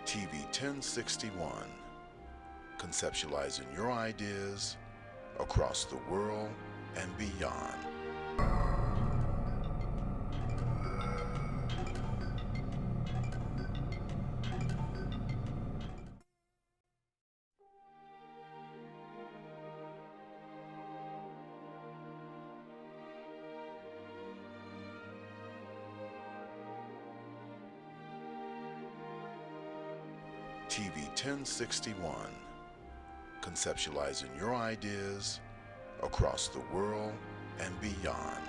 TV 1061, conceptualizing your ideas across the world and beyond. TV 1061, conceptualizing your ideas across the world and beyond.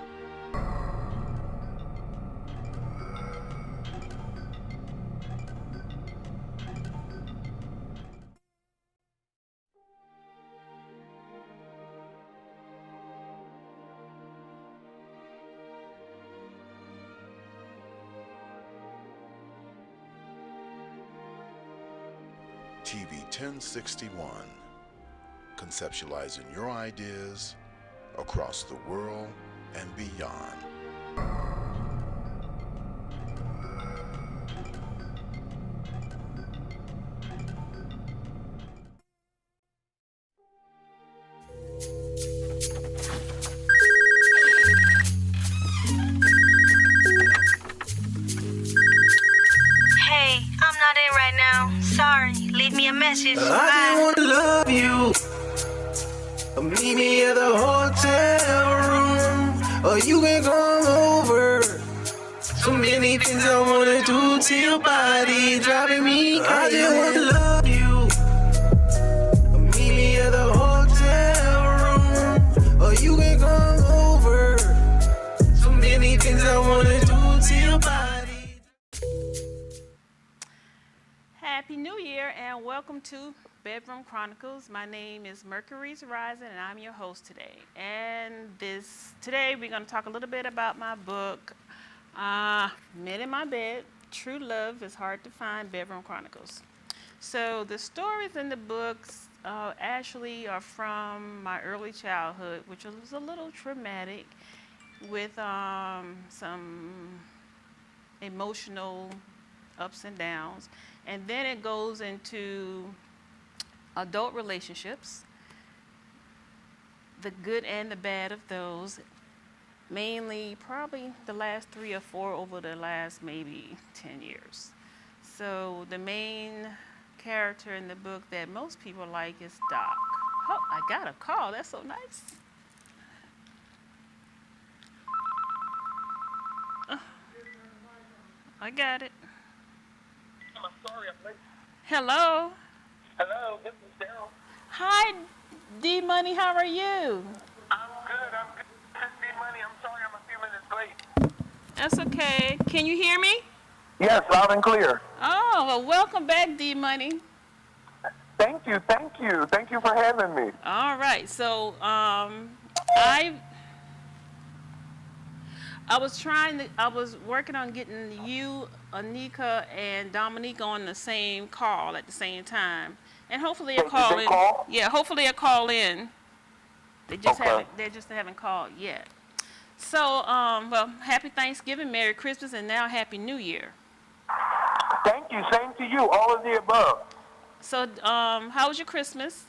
TV 1061, conceptualizing your ideas across the world and beyond. Hey, I'm not in right now. Sorry. Leave me a message. I Bye. just wanna love you. Meet me at the hotel room, or you can come over. So many things I wanna do to your body, driving me crazy. I just wanna love you. Meet me at the hotel room, or you can come over. So many things I wanna do to your body. Happy New Year and welcome to Bedroom Chronicles. My name is Mercury's Rising and I'm your host today. And today we're going to talk a little bit about my book, Men in My Bed, True Love is Hard to Find, Bedroom Chronicles. So the stories in the books actually are from my early childhood, which was a little traumatic with some emotional ups and downs. And then it goes into adult relationships, the good and the bad of those, mainly probably the last 3 or 4 over the last maybe 10 years. So the main character in the book that most people like is Doc. Oh, I got a call. That's so nice. I got it. I'm sorry I'm late. Hello. Hello, this is Daryl. Hi, D Money. How are you? I'm good. This is Money. I'm sorry I'm a few minutes late. That's okay. Can you hear me? Yes, loud and clear. Oh, well, welcome back, D Money. Thank you. Thank you for having me. All right. So, I was working on getting you, Anika, and Dominique on the same call at the same time, and hopefully they'll call in. Call? Yeah, hopefully they'll call in. They just Okay. haven't called yet. So, well, happy Thanksgiving, Merry Christmas, and now Happy New Year. Thank you. Same to you. All of the above. So, how was your Christmas?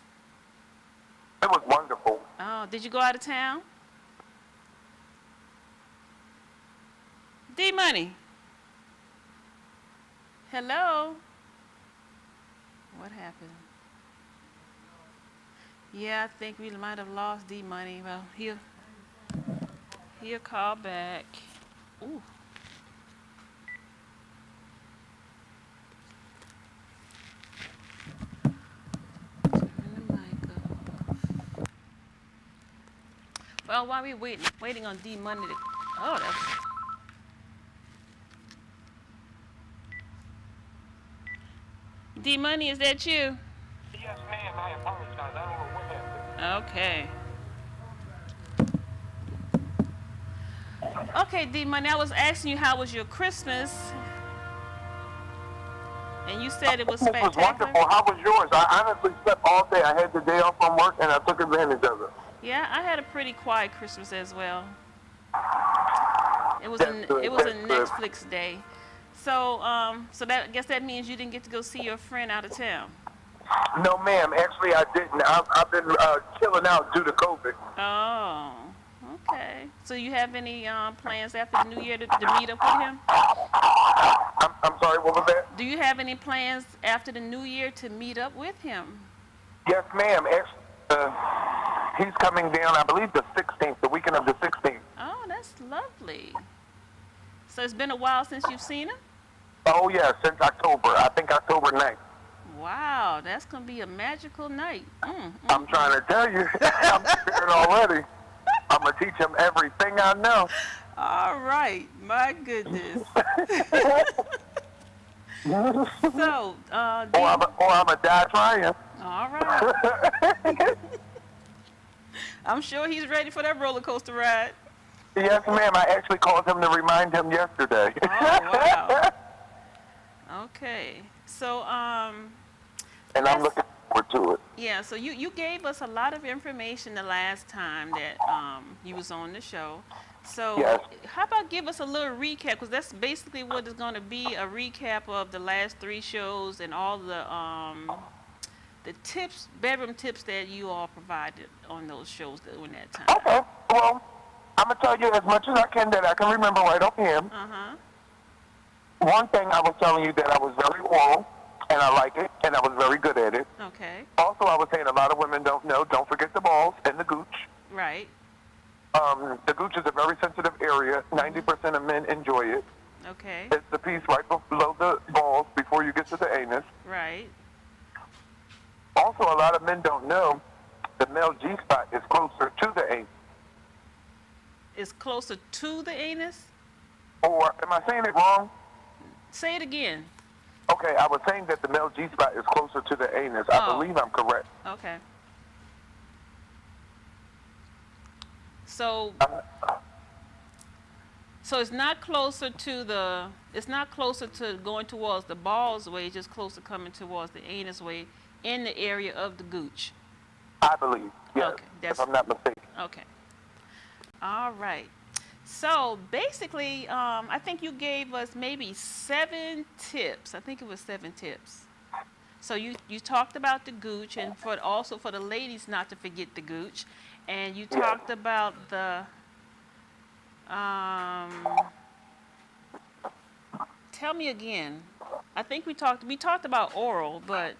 It was wonderful. Oh, did you go out of town? D Money. Hello. What happened? Yeah, I think we might have lost D Money. Well, he'll call back. Ooh. Turn the mic off. Well, while we waiting on D Money to. Oh, that's. D Money, is that you? Yes, ma'am. I apologize. I don't know what happened. Okay. Okay, D Money, I was asking you how was your Christmas, and you said it was It was spectacular. wonderful. How was yours? I honestly slept all day. I had the day off from work, and I took advantage of it. Yeah, I had a pretty quiet Christmas as well. It was That's good, a that's good. Netflix day. So, so that I guess that means you didn't get to go see your friend out of town. No, ma'am. Actually, I didn't. I've been chilling out due to COVID. Oh, okay. So you have any plans after the new year to meet up with him? I'm sorry, what was that? Do you have any plans after the new year to meet up with him? Yes, ma'am. Actually, he's coming down, I believe, the 16th, the weekend of the 16th. Oh, that's lovely. So it's been a while since you've seen him? Oh, yeah, since October. I think October 9th. Wow, that's going to be a magical night. I'm trying to tell you. I'm scared already. I'm going to teach him everything I know. All right, my goodness. So, Or I'm going to die trying. all right. I'm sure he's ready for that roller coaster ride. Yes, ma'am. I actually called him to remind him yesterday. Oh, wow. Okay. So, And I'm looking forward to it. yeah, so you gave us a lot of information the last time that you was on the show. So Yes. how about give us a little recap, because that's basically what it's going to be, a recap of the last 3 shows and all the tips, bedroom tips that you all provided on those shows during that time. Okay. Well, I'm going to tell you as much as I can that I can remember right offhand. Uh-huh. One thing I was telling you that I was very oral, and I like it, and I was very good at it. Okay. Also, I was saying a lot of women don't know, don't forget the balls and the gooch. Right. The gooch is a very sensitive area. 90% of men enjoy it. Okay. It's the piece right below the balls before you get to the anus. Right. Also, a lot of men don't know the male G-spot is closer to the anus. It's closer to the anus? Or, am I saying it wrong? Say it again. Okay, I was saying that the male G-spot is closer to the anus. I Oh. believe I'm correct. Okay. So, it's not closer to going towards the balls way, it's just closer coming towards the anus way in the area of the gooch. I believe, yes, Okay, if I'm not mistaken. Okay. All right. So basically, I think you gave us maybe 7 tips. I think it was 7 tips. So you talked about the gooch, and also for the ladies not to forget the gooch, and you talked about the tell me again. I think we talked about oral, but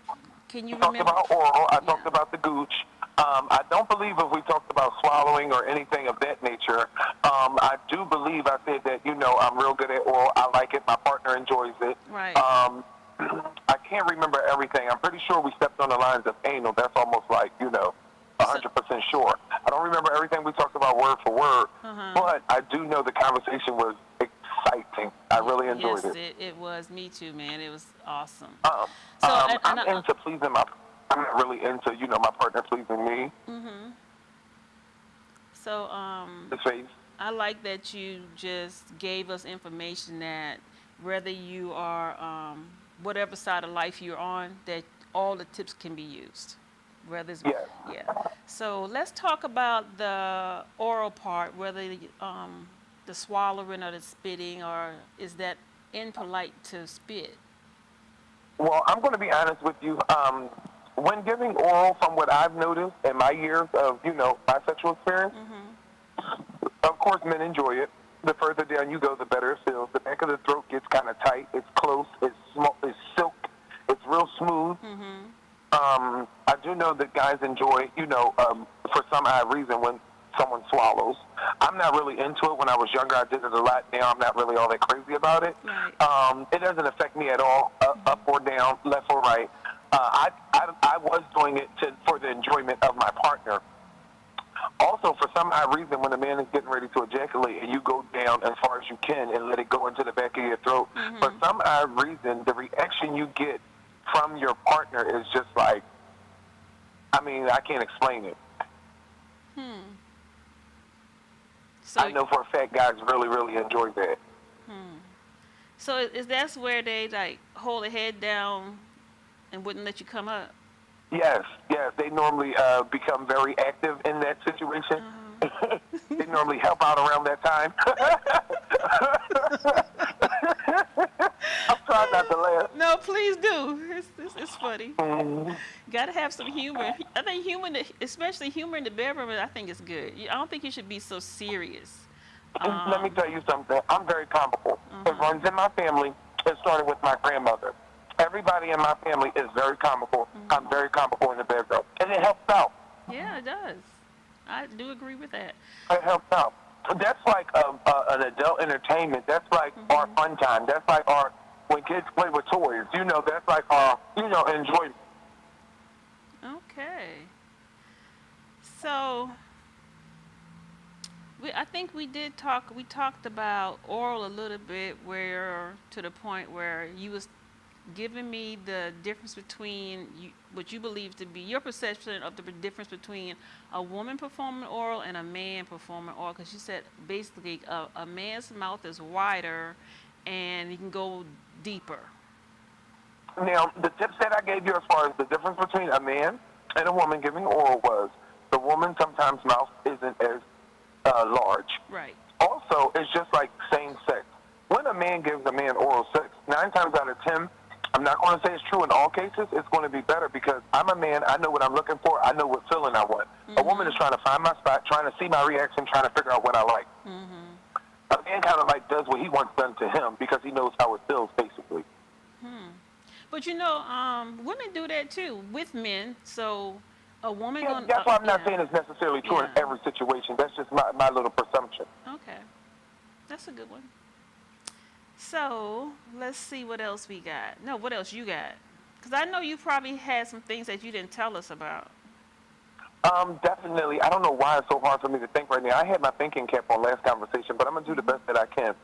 can you Talked remember? about oral. I Yeah. talked about the gooch. I don't believe if we talked about swallowing or anything of that nature. I do believe I said that, I'm real good at oral. I like it. My partner enjoys it. Right. I can't remember everything. I'm pretty sure we stepped on the lines of anal. That's almost like, 100% sure. I don't remember everything we talked about word for word, but I do know the conversation was exciting. I really enjoyed Yes, it. it was. Me too, man. It was awesome. I'm into pleasing I'm not really into, my partner pleasing me. So, His face. I like that you just gave us information that whether you are, whatever side of life you're on, that all the tips can be used. Whether it's, Yes. yeah. So let's talk about the oral part, whether the swallowing or the spitting, or is that impolite to spit? Well, I'm going to be honest with you. When giving oral, from what I've noticed in my years of, my sexual experience, of course, men enjoy it. The further down you go, the better it feels. The back of the throat gets kind of tight. It's close. It's small. It's silk. It's real smooth. I do know that guys enjoy, for some odd reason, when someone swallows. I'm not really into it. When I was younger, I did it a lot. Now I'm not really all that crazy about it. Right. It doesn't affect me at all, up or down, left or right. I was doing it for the enjoyment of my partner. Also, for some odd reason, when a man is getting ready to ejaculate and you go down as far as you can and let it go into the back of your throat, for some odd reason, the reaction you get from your partner is just like, I can't explain it. So, I know for a fact guys really, really enjoy that. So is that where they like hold their head down and wouldn't let you come up? Yes, they normally become very active in that situation. They normally help out around that time. No, please do. It's funny. Got to have some humor. I think humor, especially humor in the bedroom, I think is good. I don't think you should be so serious. Let me tell you something. I'm very comical. It runs in my family. It started with my grandmother. Everybody in my family is very comical. I'm very comical in the bedroom. And it helps out. Yeah, it does. I do agree with that. It helps out. That's like an adult entertainment. That's like our fun time. That's like our, when kids play with toys, you know, that's like our, you know, enjoyment. Okay. So, I think we talked about oral a little bit, where, to the point where you was giving me the difference between what you believe to be your perception of the difference between a woman performing oral and a man performing oral, because you said basically a man's mouth is wider and he can go deeper. Now, the tips that I gave you as far as the difference between a man and a woman giving oral was the woman sometimes mouth isn't as large. Right. Also, it's just like same sex. When a man gives a man oral sex, 9 times out of 10, I'm not going to say it's true in all cases, it's going to be better because I'm a man, I know what I'm looking for, I know what feeling I want. A woman is trying to find my spot, trying to see my reaction, trying to figure out what I like. A man kind of like does what he wants done to him because he knows how it feels, basically. But you know, women do that too with men. So a woman. Yeah, that's why I'm not saying it's necessarily true in every situation. That's just my little presumption. Okay, that's a good one. So let's see what else we got. No, what else you got? Because I know you probably had some things that you didn't tell us about. Definitely. I don't know why it's so hard for me to think right now. I had my thinking cap on last conversation, but I'm going to do the best that I can.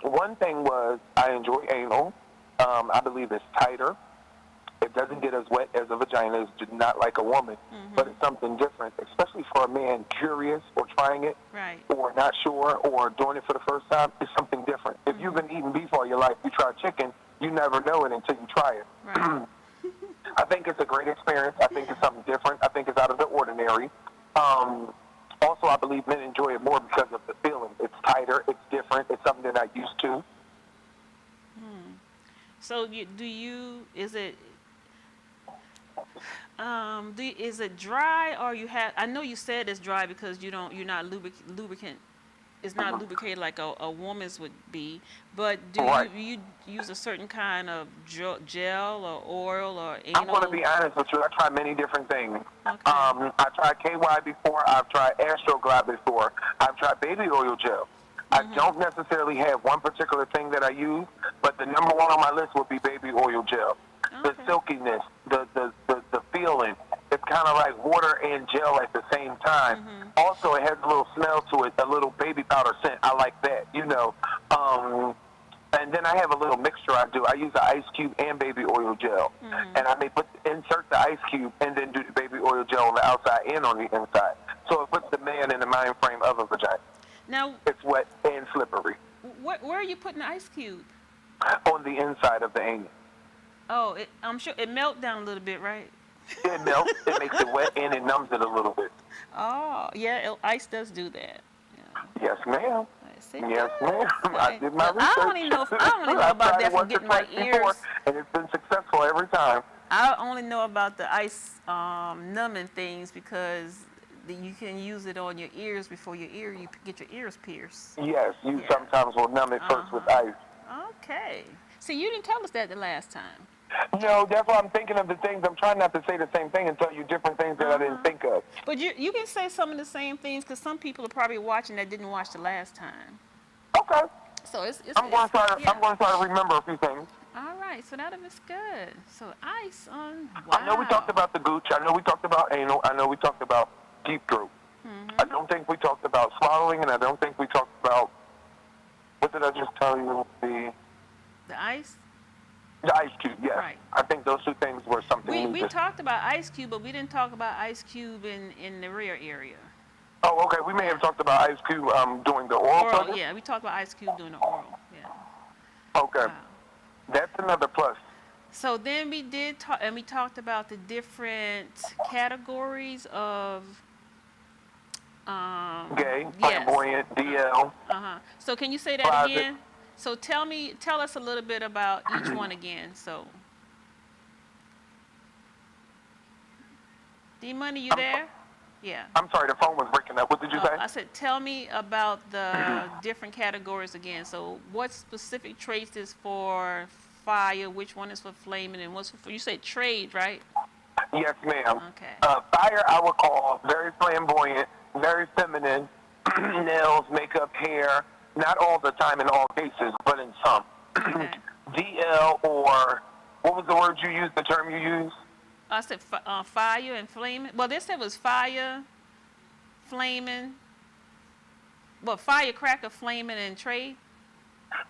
One thing was I enjoy anal. I believe it's tighter. It doesn't get as wet as a vagina. It's not like a woman, but it's something different, especially for a man curious or trying it or not sure or doing it for the first time. It's something different. If you've been eating beef all your life, you try chicken, you never know it until you try it. Right. I think it's a great experience. I think it's something different. I think it's out of the ordinary. Also, I believe men enjoy it more because of the feeling. It's tighter. It's different. It's something they're not used to. So is it dry, or you have? I know you said it's dry because you're not lubricant. It's not lubricated like a woman's would be. But do you use a certain kind of gel or oil or anal? I'm going to be honest with you. I tried many different things. Okay. I tried KY before. I've tried Astroglide before. I've tried baby oil gel. I don't necessarily have one particular thing that I use, but the number one on my list would be baby oil gel. Okay. The silkiness, the feeling. It's kind of like water and gel at the same time. Also, it has a little smell to it, a little baby powder scent. I like that, you know. And then I have a little mixture I do. I use the ice cube and baby oil gel. And I may insert the ice cube and then do the baby oil gel on the outside and on the inside. So it puts the man in the mind frame of a vagina. Now, it's wet and slippery. Where are you putting the ice cube? On the inside of the anus. Oh, I'm sure it melts down a little bit, right? It melts, it makes it wet, and it numbs it a little bit. Oh, yeah, ice does do that. Yeah. Yes, ma'am. Yes, ma'am. Okay. I did my research. I don't even know about that from getting my ears. Before, and it's been successful every time. I only know about the ice numbing things because you can use it on your ears before you get your ears pierced. Yes, you sometimes will numb it first with ice. Okay. See, you didn't tell us that the last time. No, that's why I'm thinking of the things. I'm trying not to say the same thing and tell you different things that I didn't think of. But you can say some of the same things because some people are probably watching that didn't watch the last time. Okay. So I'm going to try to remember a few things. All right, so that was good. So ice on. Wow. I know we talked about the gooch. I know we talked about anal. I know we talked about deep throat. I don't think we talked about swallowing, and I don't think we talked about, what did I just tell you? The ice? The ice cube, yes. Right. I think those two things were something we talked about ice cube, but we didn't talk about ice cube in the rear area. Oh, okay. We may have talked about ice cube doing the oral. Yeah, we talked about ice cube doing the oral. Yeah. Okay. Wow. That's another plus. So then we did talk, and we talked about the different categories of gay, flamboyant, DL. So can you say that again? So tell us a little bit about each one again. So D-Money, you there? Yeah. I'm sorry, the phone was breaking up. What did you say? I said, tell me about the different categories again. So what specific traits is for fire, which one is for flaming, and what's for, you said trade, right? Yes, ma'am. Okay. Fire, I would call very flamboyant, very feminine, nails, makeup, hair, not all the time in all cases, but in some. Okay. DL, or what was the word you used, the term you used? I said fire and flaming. Well, this said was fire, flaming. Well, firecracker, flaming, and trade.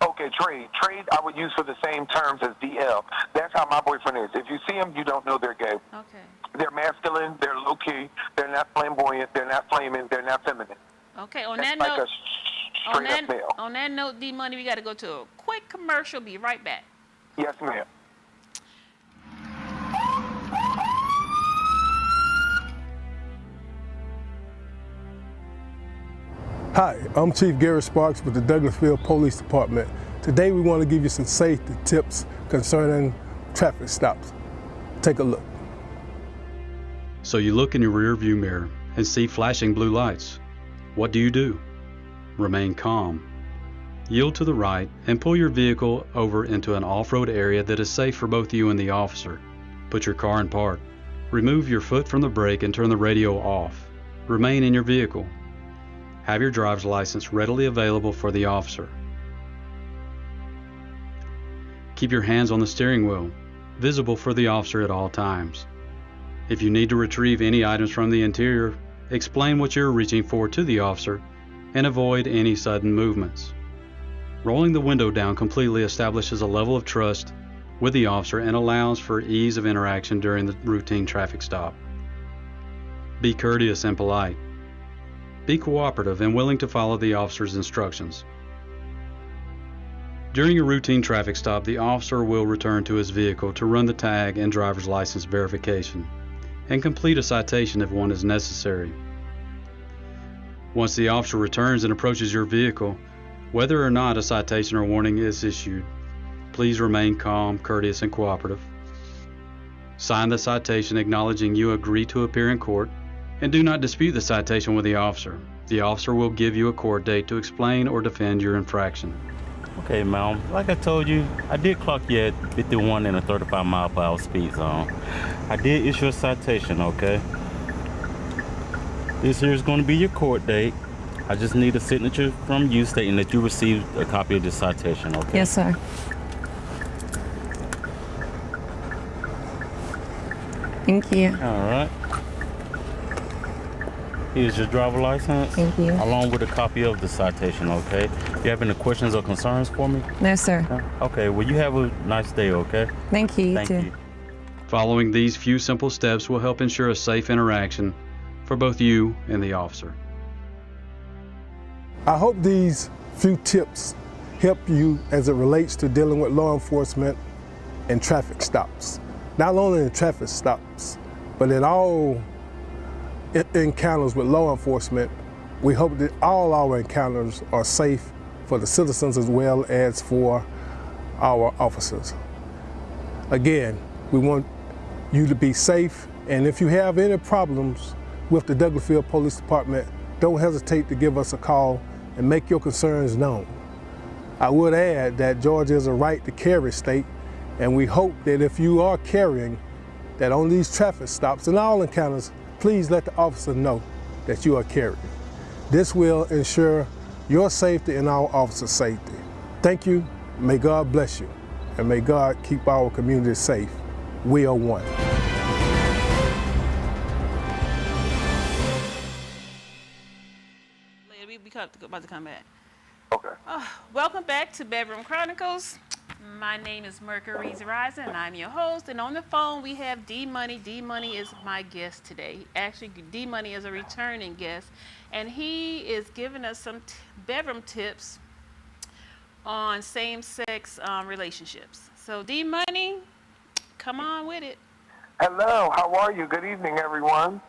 Okay, trade. Trade I would use for the same terms as DL. That's how my boyfriend is. If you see him, you don't know they're gay. Okay. They're masculine, they're low-key, they're not flamboyant, they're not flaming, they're not feminine. Okay, on That's that like note, a straight-up male. on that note, D-Money, we got to go to a quick commercial. Be right back. Yes, ma'am. Hi, I'm Chief Gary Sparks with the Douglasville Police Department. Today we want to give you some safety tips concerning traffic stops. Take a look. So you look in your rearview mirror and see flashing blue lights. What do? Remain calm. Yield to the right and pull your vehicle over into an off-road area that is safe for both you and the officer. Put your car in park. Remove your foot from the brake and turn the radio off. Remain in your vehicle. Have your driver's license readily available for the officer. Keep your hands on the steering wheel, visible for the officer at all times. If you need to retrieve any items from the interior, explain what you're reaching for to the officer and avoid any sudden movements. Rolling the window down completely establishes a level of trust with the officer and allows for ease of interaction during the routine traffic stop. Be courteous and polite. Be cooperative and willing to follow the officer's instructions. During a routine traffic stop, the officer will return to his vehicle to run the tag and driver's license verification and complete a citation if one is necessary. Once the officer returns and approaches your vehicle, whether or not a citation or warning is issued, please remain calm, courteous, and cooperative. Sign the citation acknowledging you agree to appear in court, and do not dispute the citation with the officer. The officer will give you a court date to explain or defend your infraction. Okay, ma'am. Like I told you, I did clock you at 51 in a 35 mile per hour speed zone. I did issue a citation, okay? This here is going to be your court date. I just need a signature from you stating that you received a copy of this citation, okay? Yes, sir. Thank you. All right. Here's your driver license. Thank you. Along with a copy of the citation, okay? Do you have any questions or concerns for me? No, sir. Okay, well, you have a nice day, okay? Thank you. Thank too. you. Following these few simple steps will help ensure a safe interaction for both you and the officer. I hope these few tips help you as it relates to dealing with law enforcement and traffic stops. Not only in traffic stops, but in all encounters with law enforcement. We hope that all our encounters are safe for the citizens as well as for our officers. Again, we want you to be safe, and if you have any problems with the Douglasville Police Department, don't hesitate to give us a call and make your concerns known. I would add that Georgia is a right to carry state, and we hope that if you are carrying, that on these traffic stops and all encounters, please let the officer know that you are carrying. This will ensure your safety and our officers' safety. Thank you, may God bless you, and may God keep our community safe. We are one. We're about to come back. Okay. Welcome back to Bedroom Chronicles. My name is Mercury's Rising, and I'm your host. And on the phone, we have D-Money. D-Money is my guest today. Actually, D-Money is a returning guest, and he is giving us some bedroom tips on same-sex relationships. So, D-Money, come on with it. Hello, how are you? Good evening, everyone.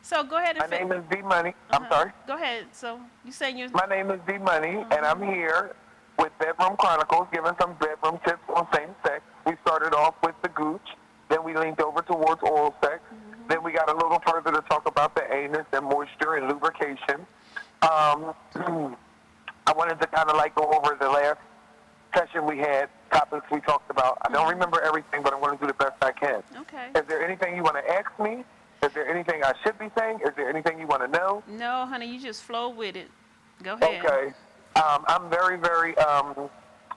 So go ahead and My name is D-Money. I'm sorry? Go ahead. So you saying you're... My name is D-Money, and I'm here with Bedroom Chronicles, giving some bedroom tips on same sex. We started off with the gooch, then then we leaned over towards oral sex. Then we got a little further to talk about the anus and moisture and lubrication. I wanted to kind of like go over the last session we had, topics we talked about. I don't remember everything, but I want to do the best I can. Okay. Is there anything you want to ask me? Is there anything I should be saying? Is there anything you want to know? No, honey, you just flow with it. Go ahead. Okay. I'm very, very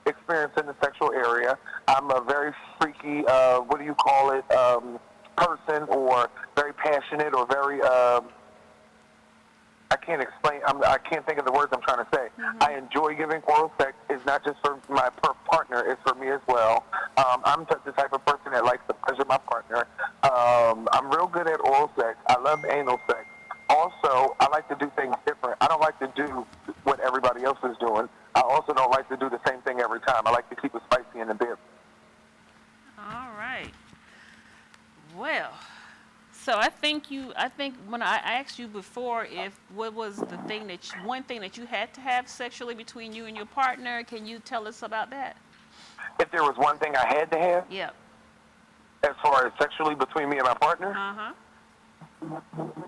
experienced in the sexual area. I'm a very freaky, person, or very passionate, or very, I can't explain, I can't think of the words I'm trying to say. I enjoy giving oral sex. It's not just for my partner, it's for me as well. I'm the type of person that likes to pleasure my partner. I'm real good at oral sex. I love anal sex. Also, I like to do things different. I don't like to do what everybody else is doing. I also don't like to do the same thing every time. I like to keep it spicy in the bib. All right. Well, so I think when I asked you before if what was the thing one thing that you had to have sexually between you and your partner, can you tell us about that? If there was one thing I had to have, Yep. as far as sexually between me and my partner,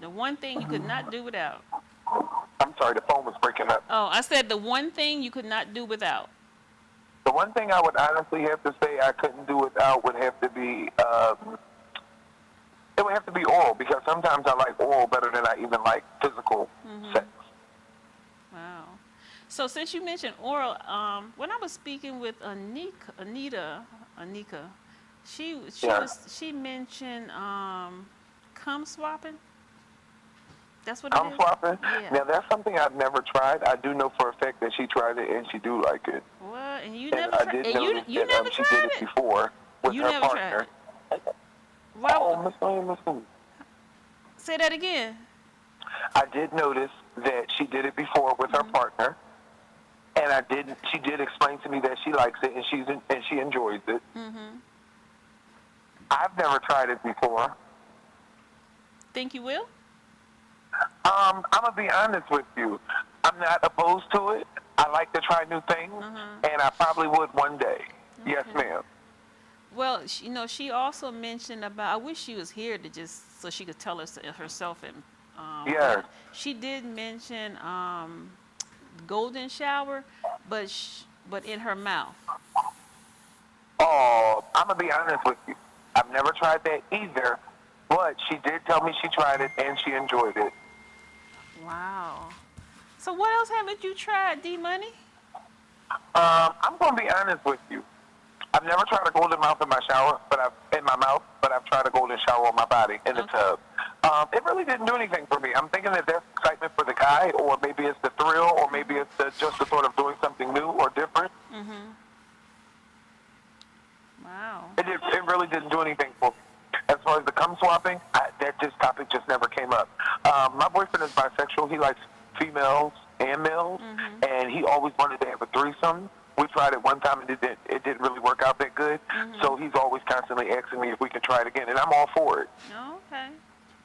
The one thing you could not do without. I'm sorry, the phone was breaking up. Oh, I said the one thing you could not do without. The one thing I would honestly have to say I couldn't do without would have to be, it would have to be oral, because sometimes I like oral better than I even like physical sex. Wow. So since you mentioned oral, when I was speaking with Anika, she mentioned cum swapping. That's what it is? Cum swapping? Yeah. Now, that's something I've never tried. I do know for a fact that she tried it, and she do like it. What? And you And never I tried did it? notice You that never she tried did it? it before with You her never partner. tried it? Wow. Oh, Miss Williamson. Say that again. I did notice that she did it before with her partner, and she did explain to me that she likes it and she enjoys it. I've never tried it before. Think you will? I'm gonna be honest with you. I'm not opposed to it. I like to try new things, and I probably would one day. Yes, ma'am. Well, she also mentioned about. I wish she was here to just so she could tell us herself. And Yes. she did mention golden shower, but in her mouth. Oh, I'm gonna be honest with you. I've never tried that either, but she did tell me she tried it and she enjoyed it. Wow. So what else haven't you tried, D-Money? I'm gonna be honest with you. I've never tried a golden mouth in my shower, but I've tried a golden shower on my body in the tub. It really didn't do anything for me. I'm thinking that that's excitement for the guy, or maybe it's the thrill, or maybe it's just the thought of doing something new or different. Wow. It really didn't do anything for me. As far as the cum swapping, that topic just never came up. My boyfriend is bisexual. He likes females and males, and he always wanted to have a threesome. We tried it one time, and it didn't really work out that good. So he's always constantly asking me if we can try it again, and I'm all for it. Okay.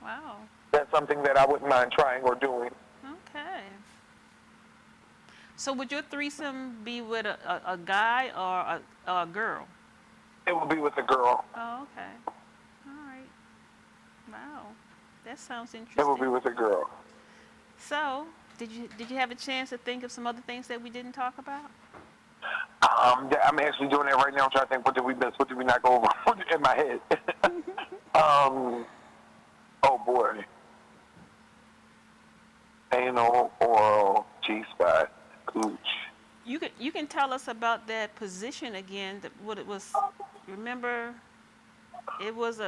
Wow. That's something that I wouldn't mind trying or doing. Okay. So would your threesome be with a guy or a girl? It would be with a girl. Oh, okay. All right. Wow. That sounds It interesting. would be with a girl. So, did you have a chance to think of some other things that we didn't talk about? I'm actually doing that right now. I'm trying to think, what did we miss? What did we not go over in my head? Oh, boy. Anal, oral, G-spot, cooch. You can tell us about that position again. What it was? Remember, it was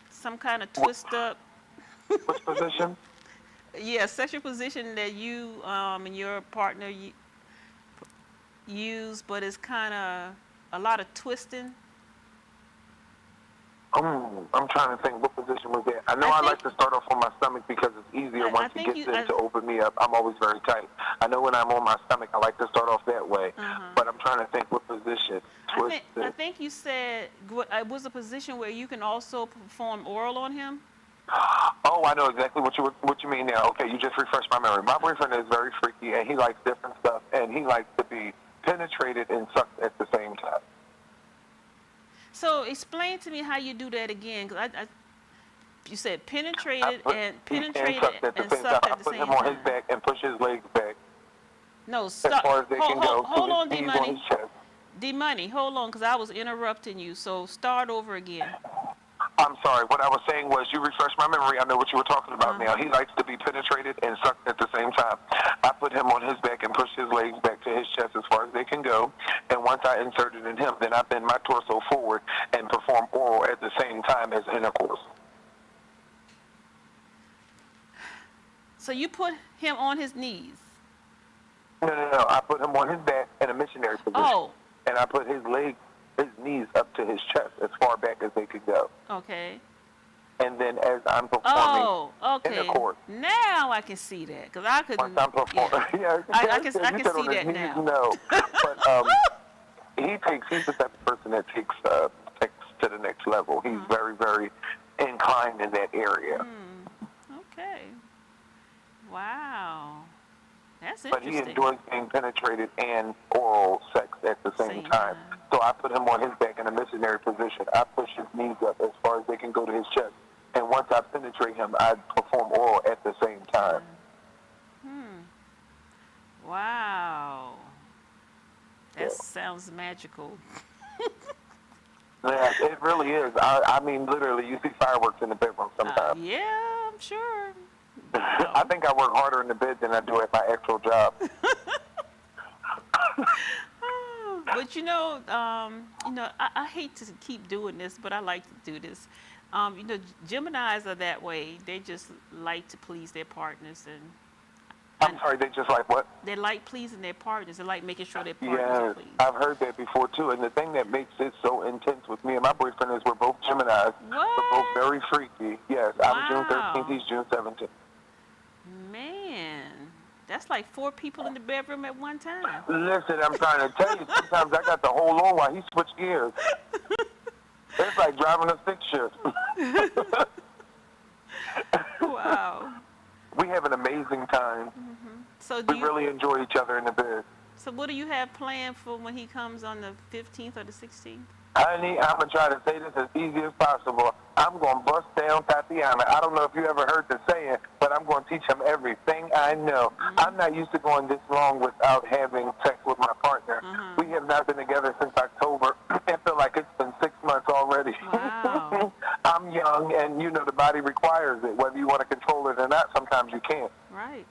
some kind of twist up. Which position? Yeah, sexual position that you and your partner use, but it's kind of a lot of twisting. I'm trying to think, what position was that? I know I like to start off on my stomach because it's easier once it gets in to open me up. I'm always very tight. I know when I'm on my stomach, I like to start off that way. But I'm trying to think what position. I think you said it was a position where you can also perform oral on him. Oh, I know exactly what you mean now. Okay, you just refreshed my memory. My boyfriend is very freaky, and he likes different stuff, and he likes to be penetrated and sucked at the same time. So explain to me how you do that again, because you said penetrated and sucked at the same time. I put him on his back and push his legs back. No, As stop. far as they can go. Hold on, His D knees on Money. his chest. D Money, hold on, because I was interrupting you. So start over again. I'm sorry. What I was saying was, you refreshed my memory. I know what you were talking about now. He likes to be penetrated and sucked at the same time. I put him on his back and pushed his legs back to his chest as far as they can go. And once I inserted in him, then I bend my torso forward and perform oral at the same time as intercourse. So you put him on his knees. No. I put him on his back in a missionary position. Oh. And I put his knees up to his chest as far back as they could go. Okay. And then as I'm performing okay. intercourse. Now I can see that, because I couldn't. Once I'm performing, I can see that now. No, but he's the type of person that takes to the next level. He's very, very inclined in that area. Okay. Wow. That's But interesting. he enjoys being penetrated and oral sex at the same time. So I put him on his back in a missionary position. I push his knees up as far as they can go to his chest. And once I penetrate him, I perform oral at the same time. Wow. That sounds magical. Yeah, it really is. I mean, literally, you see fireworks in the bedroom sometimes. Yeah, I'm sure. I think I work harder in the bed than I do at my actual job. But I hate to keep doing this, but I like to do this. Geminis are that way. They just like to please their partners, and I'm sorry, they just like what? they like pleasing their partners. They like making sure their partners are Yeah, pleased. I've heard that before too. And the thing that makes it so intense with me and my boyfriend is we're both Geminis. We're both very freaky. Yes, I'm June 13th. He's June 17th. Man, that's like 4 people in the bedroom at one time. Listen, I'm trying to tell you, sometimes I got to hold on while he switched gears. It's like driving a stick shift. Wow. We have an amazing time. So We really enjoy each other in the bed. So what do you have planned for when he comes on the 15th or the 16th? Honey, I'm going to try to say this as easy as possible. I'm going to bust down Tatiana. I don't know if you ever heard the saying, but I'm going to teach him everything I know. I'm not used to going this long without having sex with my partner. We have not been together since October. I feel like it's been 6 months already. Wow. I'm young, and the body requires it. Whether you want to control it or not, sometimes you can't. Right.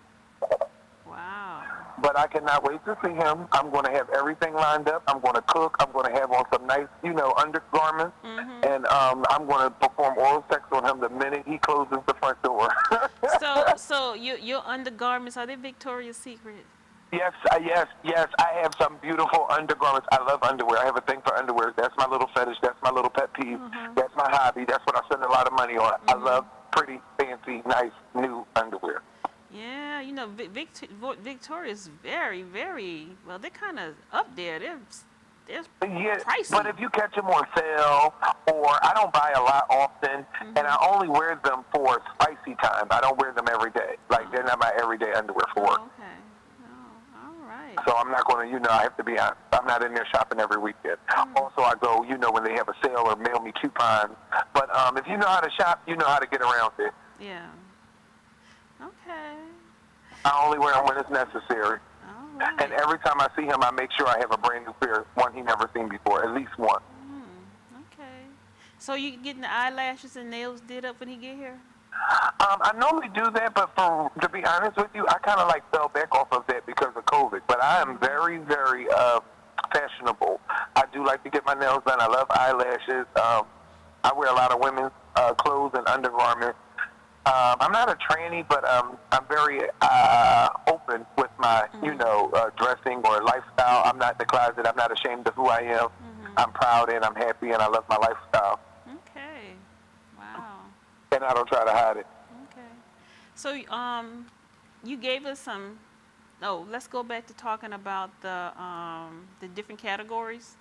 Wow. But I cannot wait to see him. I'm going to have everything lined up. I'm going to cook. I'm going to have on some nice, undergarments. And I'm going to perform oral sex on him the minute he closes the front door. So your undergarments, are they Victoria's Secret? Yes. I have some beautiful undergarments. I love underwear. I have a thing for underwear. That's my little fetish. That's my little pet peeve. That's my hobby. That's what I spend a lot of money on. I love pretty, fancy, nice, new underwear. Yeah, Victoria's very, very, well, they're kind of up there. They're pricey. But if you catch them on sale, or I don't buy a lot often, and I only wear them for spicy time. I don't wear them every day. Like, they're not my everyday underwear for work. Okay. Oh, all right. So I'm not going to, I have to be honest. I'm not in there shopping every weekend. Also, I go, when they have a sale or mail me coupons. But if you know how to shop, you know how to get around it. Yeah. Okay. I only wear them when it's necessary. All right. And every time I see him, I make sure I have a brand new pair, one he never seen before, at least one. Okay. So you getting the eyelashes and nails did up when he get here? I normally do that, but to be honest with you, I kind of fell back off of that because of COVID. But I am very, very fashionable. I do like to get my nails done. I love eyelashes. I wear a lot of women's clothes and undergarments. I'm not a tranny, but I'm very open with my, dressing or lifestyle. I'm not in the closet. I'm not ashamed of who I am. I'm proud and I'm happy and I love my lifestyle. Okay. Wow. And I don't try to hide it. Okay. So you gave us some. Oh, let's go back to talking about the different categories.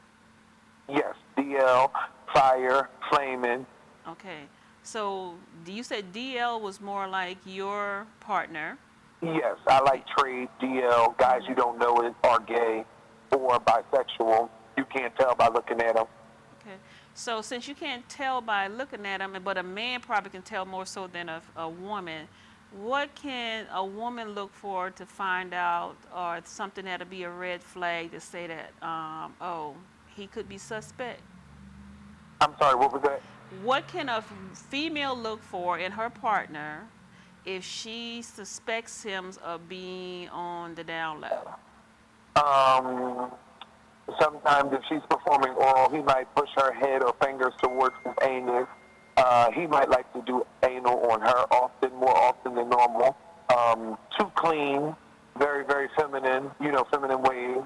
Yes, DL, fire, flaming. Okay. So you said DL was more like your partner. Yes, I like trade, DL, guys you don't know are gay or bisexual. You can't tell by looking at them. Okay. So since you can't tell by looking at them, but a man probably can tell more so than a woman, what can a woman look for to find out, or something that'll be a red flag to say that, oh, he could be suspect? I'm sorry, what was that? What can a female look for in her partner if she suspects him of being on the down low? Sometimes if she's performing oral, he might push her head or fingers towards his anus. He might like to do anal on her more often than normal. Too clean, very, very feminine, feminine ways.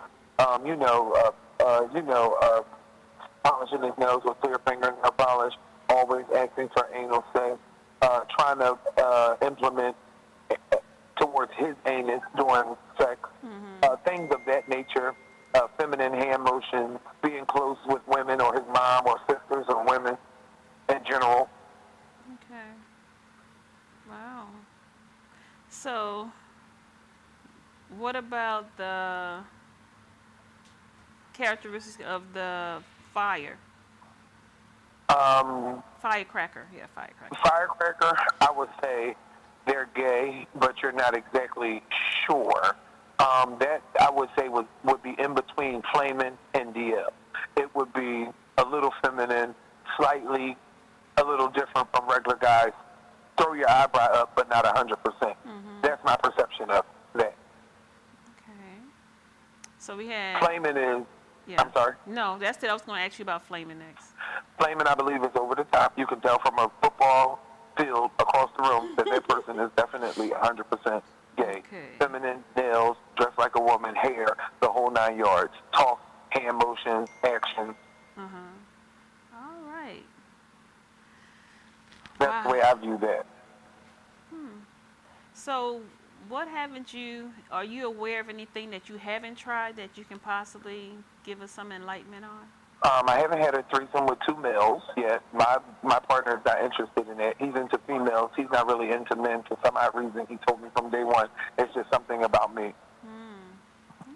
Polishing his nose with clear fingernail polish, always asking for anal sex, trying to implement towards his anus during sex, things of that nature, feminine hand motions, being close with women or his mom or sisters or women in general. Okay. Wow. So, what about the characteristics of the fire? Firecracker. Yeah, firecracker. Firecracker, I would say they're gay, but you're not exactly sure. That, I would say, would be in between flaming and DL. It would be a little feminine, slightly a little different from regular guys. Throw your eyebrow up, but not 100%. That's my perception of that. Okay. So we had... Flaming is... Yeah. I'm sorry? No, that's it. I was going to ask you about flaming next. Flaming, I believe, is over the top. You can tell from a football field across the room that person is definitely 100% gay. Okay. Feminine, nails, dressed like a woman, hair, the whole 9 yards. Talk, hand motions, action. All right. That's the way I view that. So, what haven't you... Are you aware of anything that you haven't tried that you can possibly give us some enlightenment on? I haven't had a threesome with 2 males yet. My partner's not interested in that. He's into females. He's not really into men for some odd reason. He told me from day one, it's just something about me.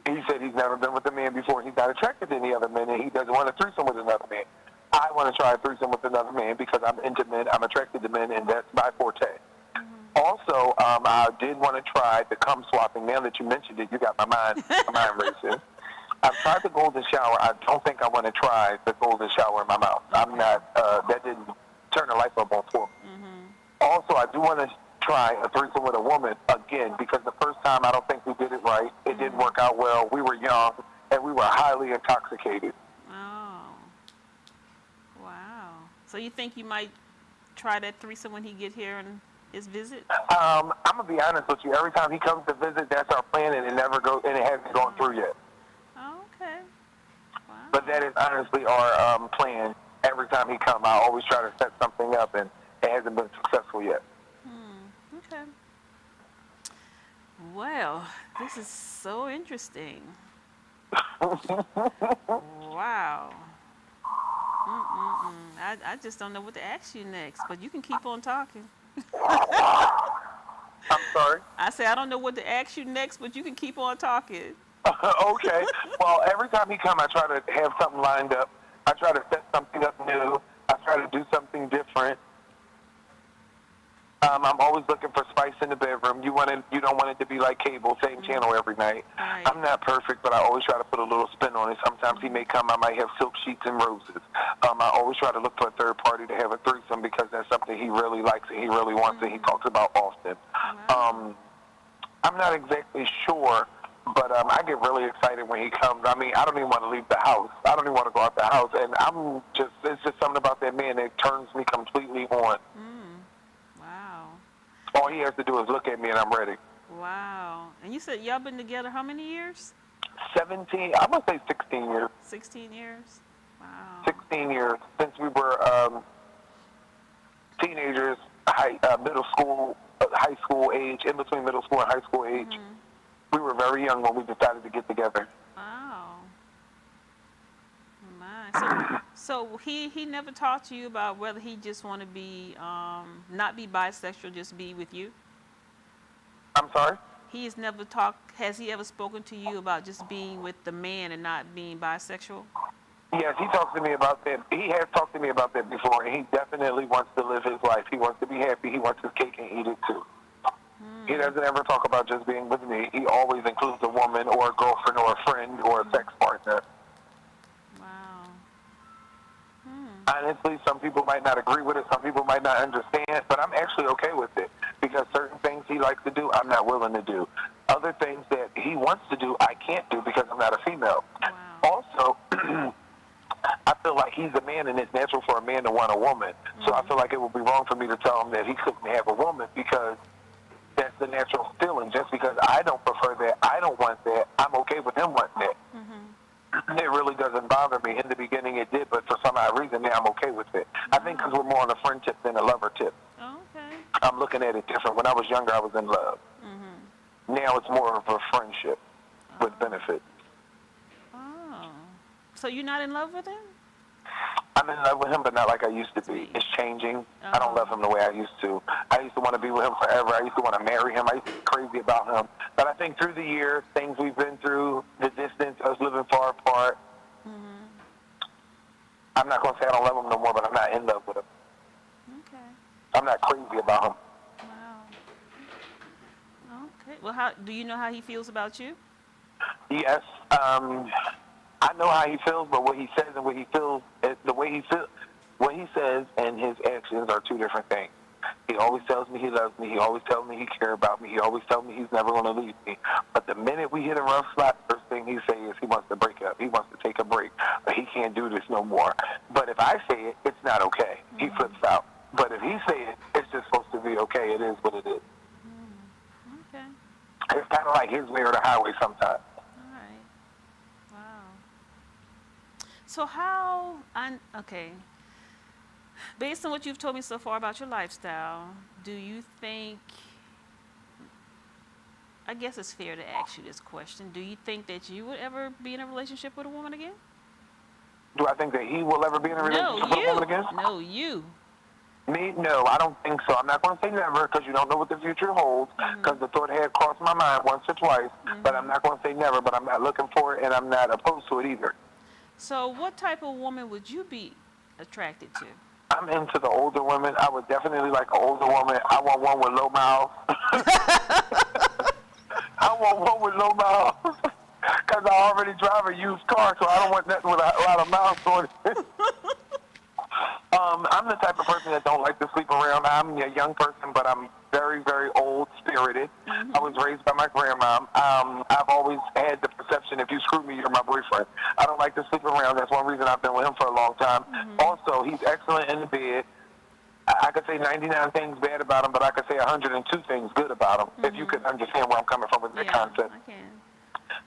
He said he's never been with a man before. He's not attracted to any other men, and he doesn't want a threesome with another man. I want to try a threesome with another man because I'm into men, I'm attracted to men, and that's my forte. Also, I did want to try the cum swapping. Now that you mentioned it, you got my mind racing. I've tried the golden shower. I don't think I want to try the golden shower in my mouth. I'm not, that didn't turn the light bulb on for me. Also, I do want to try a threesome with a woman again because the first time I don't think we did it right. It didn't work out well. We were young and we were highly intoxicated. Oh. Wow. So you think you might try that threesome when he get here on his visit? I'm going to be honest with you. Every time he comes to visit, that's our plan, and it hasn't gone through yet. Okay. Wow. But that is honestly our plan. Every time he comes, I always try to set something up, and it hasn't been successful yet. Okay. Well, this is so interesting. Wow. I just don't know what to ask you next, but you can keep on talking. I'm sorry? I say I don't know what to ask you next, but you can keep on talking. Okay. Well, every time he comes, I try to have something lined up. I try to set something up new. I try to do something different. I'm always looking for spice in the bedroom. You don't want it to be like cable, same channel every night. Right. I'm not perfect, but I always try to put a little spin on it. Sometimes he may come, I might have silk sheets and roses. I always try to look for a third party to have a threesome because that's something he really likes and he really wants and he talks about often. Wow. I'm not exactly sure, but I get really excited when he comes. I mean, I don't even want to leave the house. I don't even want to go out the house. And it's just something about that man that turns me completely on. Wow. All he has to do is look at me and I'm ready. Wow. And you said y'all been together how many years? 17, I would say 16 years. 16 years? Wow. 16 years since we were teenagers, middle school, high school age, in between middle school and high school age. We were very young when we decided to get together. Wow. My. So he never talked to you about whether he just want to be, not be bisexual, just be with you? I'm sorry? Has he ever spoken to you about just being with the man and not being bisexual? Yes, he talks to me about that. He has talked to me about that before, and he definitely wants to live his life. He wants to be happy. He wants his cake and eat it too. He doesn't ever talk about just being with me. He always includes a woman or a girlfriend or a friend or a sex partner. Wow. Honestly, some people might not agree with it. Some people might not understand, but I'm actually okay with it because certain things he likes to do, I'm not willing to do. Other things that he wants to do, I can't do because I'm not a female. Wow. Also, I feel like he's a man and it's natural for a man to want a woman. So I feel like it would be wrong for me to tell him that he couldn't have a woman because that's the natural feeling. Just because I don't prefer that, I don't want that, I'm okay with him wanting that. It really doesn't bother me. In the beginning it did, but for some odd reason now I'm okay with it. I think because we're more on a friend tip than a lover tip. Oh, okay. I'm looking at it different. When I was younger, I was in love. Now it's more of a friendship with benefits. Oh. So you're not in love with him? I'm in love with him, but not like I used to be. It's changing. I don't love him the way I used to. I used to want to be with him forever. I used to want to marry him. I used to be crazy about him. But I think through the years, things we've been through, the distance, us living far apart, I'm not going to say I don't love him no more, but I'm not in love with him. Okay. I'm not crazy about him. Wow. Okay. Well, how do you know how he feels about you? Yes. I know how he feels, but what he says and what he feels, the way he feels, what he says and his actions are two different things. He always tells me he loves me. He always tells me he cares about me. He always tells me he's never going to leave me. But the minute we hit a rough spot, first thing he says is he wants to break up. He wants to take a break. But he can't do this no more. But if I say it, it's not okay. He flips out. But if he say it, it's just supposed to be okay. It is what it is. Okay. It's kind of like his way or the highway sometimes. All right. Wow. So okay. Based on what you've told me so far about your lifestyle, do you think, I guess it's fair to ask you this question, do you think that you would ever be in a relationship with a woman again? Do I think that he will ever be in a relationship with a woman again? No, you. Me? No, I don't think so. I'm not going to say never because you don't know what the future holds because the thought had crossed my mind once or twice, but I'm not going to say never, but I'm not looking for it and I'm not opposed to it either. So what type of woman would you be attracted to? I'm into the older women. I would definitely like an older woman. I want one with low miles. I want one with low miles because I already drive a used car, so I don't want nothing with a lot of miles on it. I'm the type of person that don't like to sleep around. I'm a young person, but I'm very, very old-spirited. I was raised by my grandma. I've always had the perception, if you screw me, you're my boyfriend. I don't like to sleep around. That's one reason I've been with him for a long time. Also, he's excellent in the bed. I could say 99 things bad about him, but I could say 102 things good about him, if you could understand where I'm coming from with the concept. I can.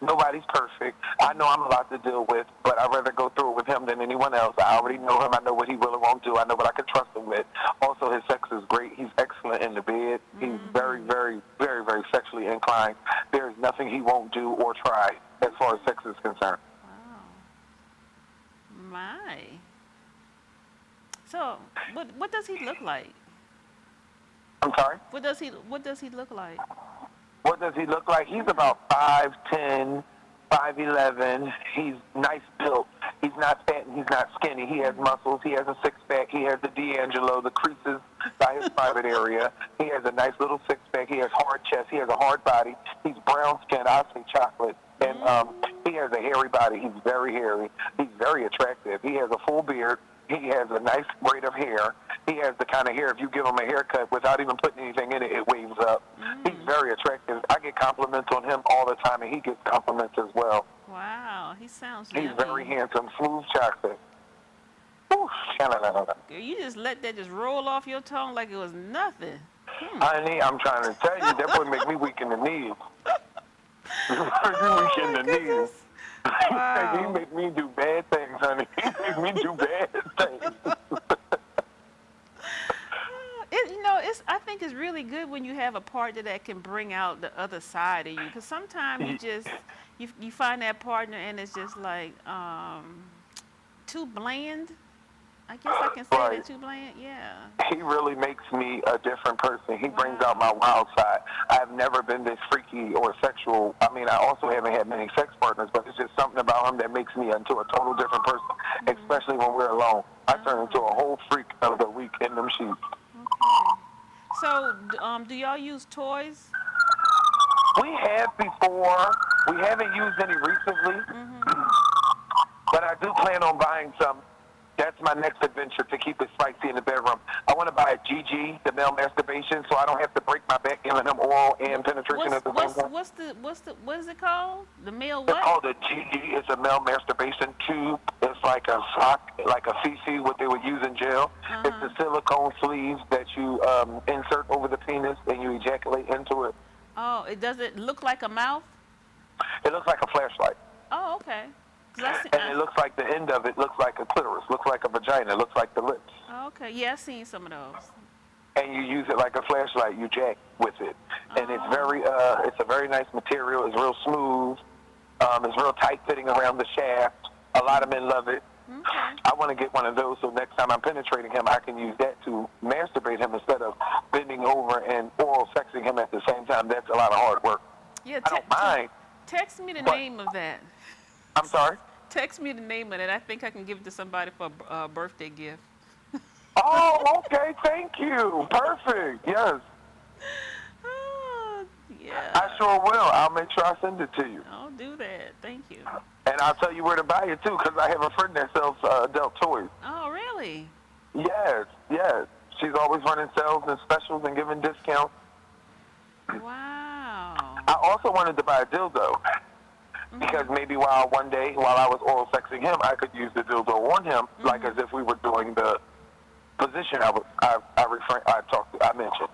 Nobody's perfect. I know I'm a lot to deal with, but I'd rather go through it with him than anyone else. I already know him. I know what he will and won't do. I know what I can trust him with. Also, his sex is great. He's excellent in the bed. He's very, very, very, very sexually inclined. There's nothing he won't do or try as far as sex is concerned. Wow. My. So, what does he look like? I'm sorry? What does he look like? What does he look like? He's about 5'10", 5'11". He's nice built. He's not fat and he's not skinny. He has muscles. He has a six-pack. He has the D'Angelo, the creases by his private area. He has a nice little six-pack. He has hard chest. He has a hard body. He's brown skin. I say chocolate. And he has a hairy body. He's very hairy. He's very attractive. He has a full beard. He has a nice braid of hair. He has the kind of hair, if you give him a haircut without even putting anything in it, it waves up. He's very attractive. I get compliments on him all the time, and he gets compliments as well. Wow, he sounds He's yummy. very handsome, smooth chocolate. Ooh, Girl, you just let that just roll off your tongue like it was nothing. Honey, I'm trying to tell you, that boy make me weak in the knees. Weak in the knees. Wow. He make me do bad things, honey. He make me do bad things. I think it's really good when you have a partner that can bring out the other side of you. Because sometimes you find that partner and it's just like too bland. I guess I can say Right. that too, Bland. Yeah. He really makes me a different person. He brings out my wild side. I've never been this freaky or sexual. I mean, I also haven't had many sex partners, but it's just something about him that makes me into a total different person, especially when we're alone. I turn into a whole freak of the week in them sheets. Okay. So, do y'all use toys? We have before. We haven't used any recently, but I do plan on buying some. That's my next adventure, to keep it spicy in the bedroom. I want to buy a GG, the male masturbation, so I don't have to break my back giving him oral and penetration at the same time. What is it called? The male It's what? called a GG. It's a male masturbation tube. It's like a sock, like a feces, what they would use in jail. It's the silicone sleeves that you insert over the penis and you ejaculate into it. Oh, does it look like a mouth? It looks like a flashlight. Oh, okay. 'Cause I see- And it looks like the end of it looks like a clitoris, looks like a vagina, looks like the lips. Oh, okay. Yeah, I've seen some of those. And you use it like a flashlight, you jack with it. And it's it's a very nice material, it's real smooth, it's real tight fitting around the shaft. A lot of men love it. Okay. I want to get one of those so next time I'm penetrating him, I can use that to masturbate him instead of bending over and oral sexing him at the same time. That's a lot of hard work. Yeah, I don't mind. text me the But- name of that. I'm sorry? Text me the name of it. I think I can give it to somebody for a birthday gift. Oh, okay, thank you. Perfect, yes. Oh, yeah. I sure will. I'll make sure I send it to you. I'll do that. Thank you. And I'll tell you where to buy it, too, because I have a friend that sells adult toys. Oh, really? Yes, yes. She's always running sales and specials and giving discounts. Wow. I also wanted to buy a dildo because maybe one day while I was oral sexing him, I could use the dildo on him, like as if we were doing the position I mentioned.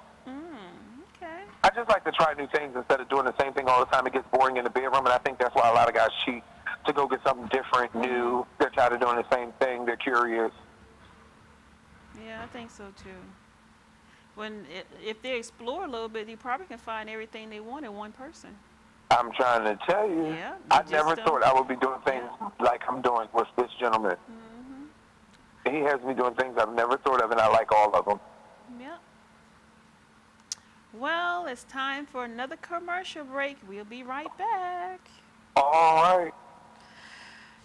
Okay. I just like to try new things instead of doing the same thing all the time. It gets boring in the bedroom, and I think that's why a lot of guys cheat, to go get something different, new. They're tired of doing the same thing. They're curious. Yeah, I think so too. If they explore a little bit, you probably can find everything they want in one person. I'm trying to tell you. Yeah, you I just never don't- thought I would be doing things like I'm doing with this gentleman. He has me doing things I've never thought of, and I like all of them. Yep. Well, it's time for another commercial break. We'll be right back. All right.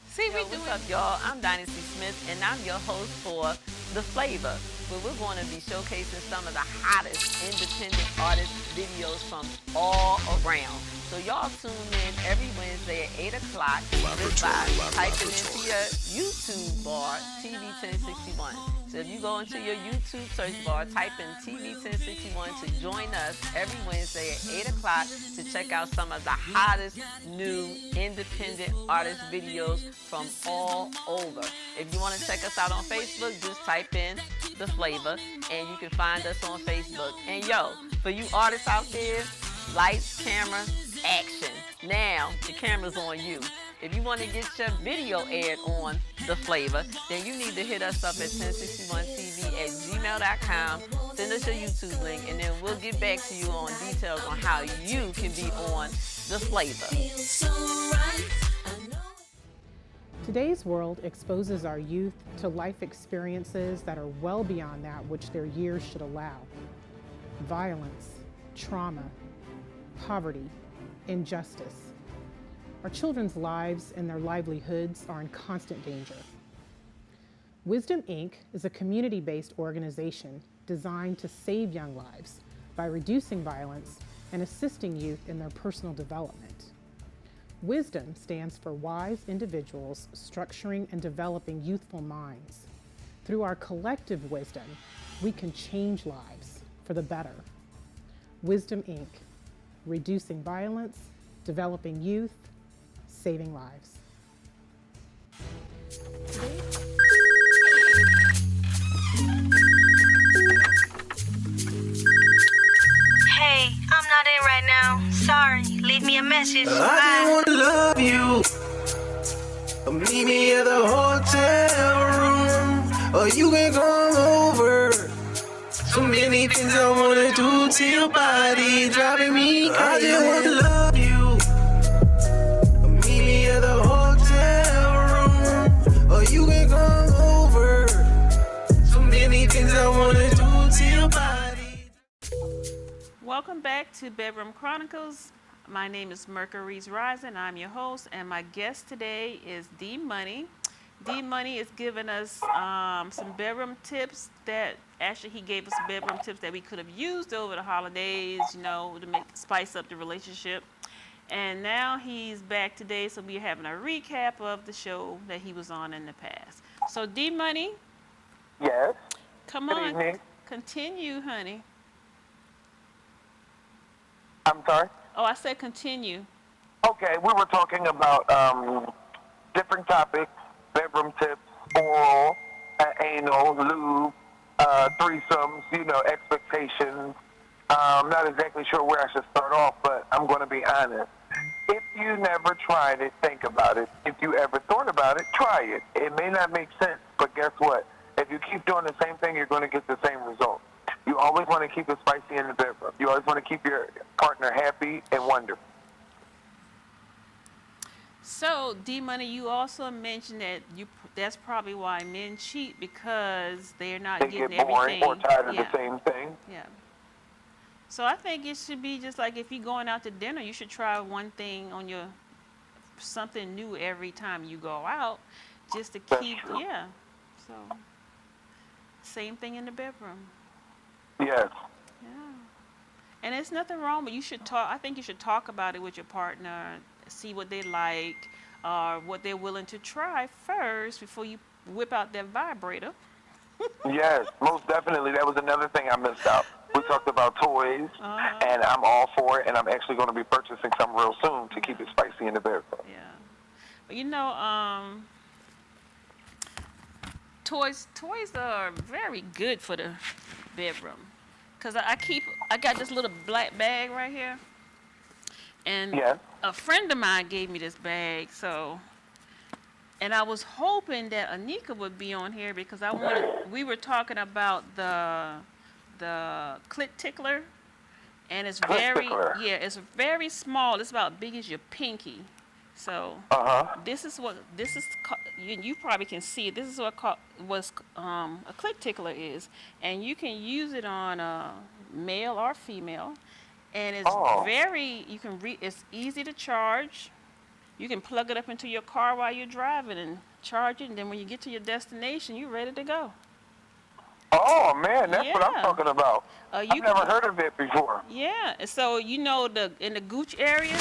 See, what's up, y'all? I'm Dynasty Smith, and I'm your host for The Flavor, where we're going to be showcasing some of the hottest independent artist videos from all around. So y'all tune in every Wednesday at 8 o'clock just by typing into your YouTube bar, TV 1061. So if you go into your YouTube search bar, type in TV 1061 to join us every Wednesday at 8 o'clock to check out some of the hottest new independent artist videos from all over. If you want to check us out on Facebook, just type in The Flavor and you can find us on Facebook. And yo, for you artists out there, lights, camera, action. Now the camera's on you. If you want to get your video aired on The Flavor, then you need to hit us up at 1061tv@gmail.com. Send us your YouTube link, and then we'll get back to you on details on how you can be on The Flavor. Today's world exposes our youth to life experiences that are well beyond that which their years should allow. Violence, trauma, poverty, injustice. Our children's lives and their livelihoods are in constant danger. Wisdom Inc. is a community-based organization designed to save young lives by reducing violence and assisting youth in their personal development. Wisdom stands for wise individuals structuring and developing youthful minds. Through our collective wisdom, we can change lives for the better. Wisdom Inc. Reducing violence, developing youth, saving lives. Hey, I'm not in right now. Sorry. Leave me a message. I Bye. just wanna love you. Meet me at the hotel room, or you can come over. So many things I wanna do to your body, driving me crazy. I just wanna love you. Meet me at the hotel room, or you can come over. welcome back to Bedroom Chronicles. My name is Mercury's Rising. I'm your host, and my guest today is D Money. D Money is giving us some bedroom tips that actually he gave us bedroom tips that we could have used over the holidays, you know, to spice up the relationship. And now he's back today, so we're having a recap of the show that he was on in the past. So D Money. Yes. Come Good on. evening. Continue, honey. I'm sorry? Oh, I said continue. Okay, we were talking about different topics, bedroom tips, oral, anal, lube, threesomes, you know, expectations. I'm not exactly sure where I should start off, but I'm going to be honest. If you never tried it, think about it. If you ever thought about it, try it. It may not make sense, but guess what? If you keep doing the same thing, you're going to get the same result. You always want to keep it spicy in the bedroom. You always want to keep your partner happy and wonderful. So, D Money, you also mentioned that that's probably why men cheat, because they're not They getting get boring everything. or tired of the same thing. Yeah. So I think it should be just like if you're going out to dinner, you should try one thing on your, something new every time you go out, just to keep, yeah. So, same thing in the bedroom. Yes. Yeah. And there's nothing wrong, but you should talk, I think you should talk about it with your partner, see what they like, what they're willing to try first before you whip out that vibrator. Yes, most definitely. That was another thing I missed out. We talked about toys, and I'm all for it, and I'm actually going to be purchasing some real soon to keep it spicy in the bedroom. Yeah. But you know, toys are very good for the bedroom. Because I got this little black bag right here. And a friend of mine gave me this bag, so... And I was hoping that Anika would be on here because we were talking about the clit tickler, and it's it's very small. It's about big as your pinky. So this is you probably can see it. This is what a clit tickler is, and you can use it on male or female, and it's it's easy to charge. You can plug it up into your car while you're driving and charge it, and then when you get to your destination, you're ready to go. Oh, man, that's what I'm talking about. I've never heard of it before. Yeah, so you know in the gooch area,